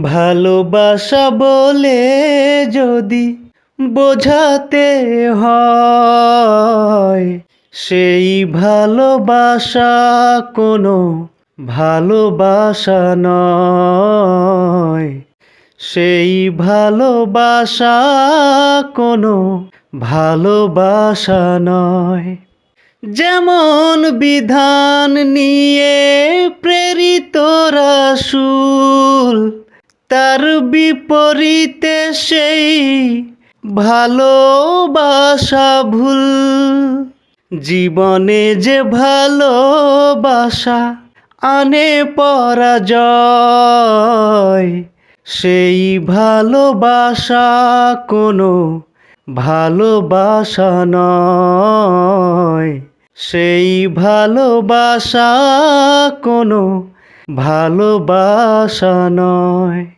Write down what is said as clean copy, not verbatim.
ভালোবাসা বলে যদি বোঝাতে হয়, সেই ভালোবাসা কোনো ভালোবাসা নয়। সেই ভালোবাসা কোনো ভালোবাসা নয়। যেমন বিধান নিয়ে প্রেরিত রাসূল, তার বিপরীতে সেই ভালোবাসা ভুল। জীবনে যে ভালোবাসা আনে পরাজয়, সেই ভালোবাসা কোনো ভালোবাসা নয়। সেই ভালোবাসা কোনো ভালোবাসা নয়।